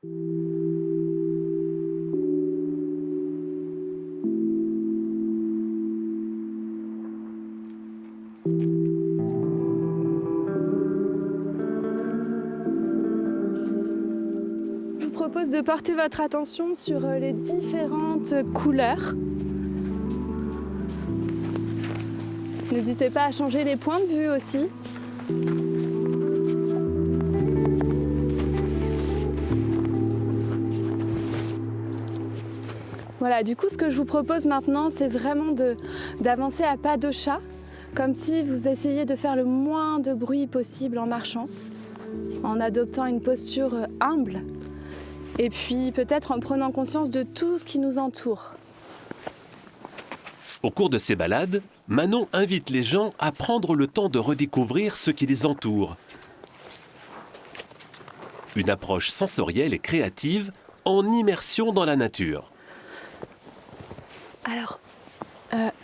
Je vous propose de porter votre attention sur les différentes couleurs. N'hésitez pas à changer les points de vue aussi. Voilà, du coup, ce que je vous propose maintenant, c'est vraiment d'avancer à pas de chat, comme si vous essayiez de faire le moins de bruit possible en marchant, en adoptant une posture humble, et puis peut-être en prenant conscience de tout ce qui nous entoure. Au cours de ces balades, Manon invite les gens à prendre le temps de redécouvrir ce qui les entoure. Une approche sensorielle et créative en immersion dans la nature. Alors,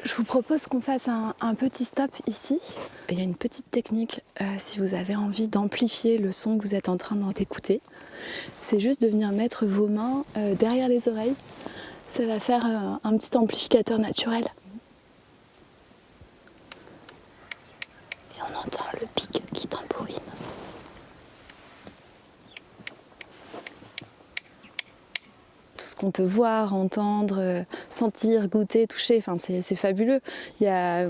je vous propose qu'on fasse un petit stop ici. Il y a une petite technique si vous avez envie d'amplifier le son que vous êtes en train d'écouter. C'est juste de venir mettre vos mains derrière les oreilles. Ça va faire un petit amplificateur naturel. Et on entend le pic qui tambourine. Qu'on peut voir, entendre, sentir, goûter, toucher, enfin, c'est fabuleux. Il y a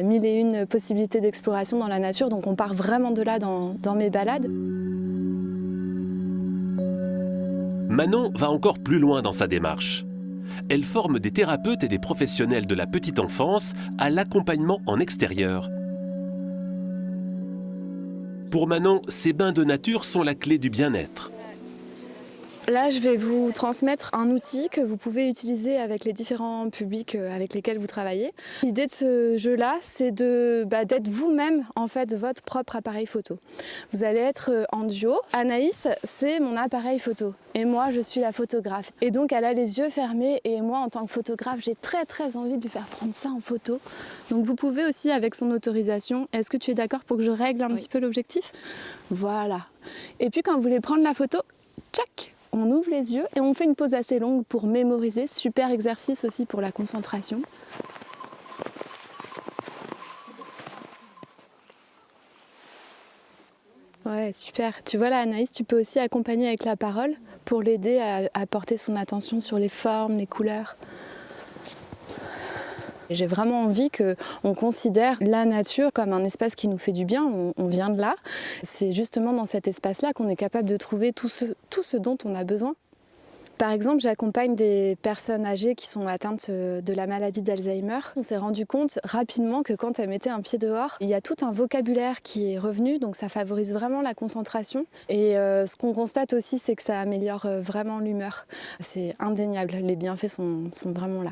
mille et une possibilités d'exploration dans la nature, donc on part vraiment de là dans mes balades. Manon va encore plus loin dans sa démarche. Elle forme des thérapeutes et des professionnels de la petite enfance à l'accompagnement en extérieur. Pour Manon, ces bains de nature sont la clé du bien-être. Là, je vais vous transmettre un outil que vous pouvez utiliser avec les différents publics avec lesquels vous travaillez. L'idée de ce jeu-là, c'est d'être vous-même en fait votre propre appareil photo. Vous allez être en duo. Anaïs, c'est mon appareil photo et moi, je suis la photographe. Et donc, elle a les yeux fermés et moi, en tant que photographe, j'ai très envie de lui faire prendre ça en photo. Donc, vous pouvez aussi, avec son autorisation, est-ce que tu es d'accord pour que je règle un petit peu l'objectif? Voilà. Et puis, quand vous voulez prendre la photo, tchac! On ouvre les yeux et on fait une pause assez longue pour mémoriser. Super exercice aussi pour la concentration. Ouais, super. Tu vois là, Anaïs, tu peux aussi accompagner avec la parole pour l'aider à porter son attention sur les formes, les couleurs. J'ai vraiment envie qu'on considère la nature comme un espace qui nous fait du bien, on vient de là. C'est justement dans cet espace-là qu'on est capable de trouver tout ce dont on a besoin. Par exemple, j'accompagne des personnes âgées qui sont atteintes de la maladie d'Alzheimer. On s'est rendu compte rapidement que quand elles mettaient un pied dehors, il y a tout un vocabulaire qui est revenu, donc ça favorise vraiment la concentration. Et ce qu'on constate aussi, c'est que ça améliore vraiment l'humeur. C'est indéniable, les bienfaits sont vraiment là.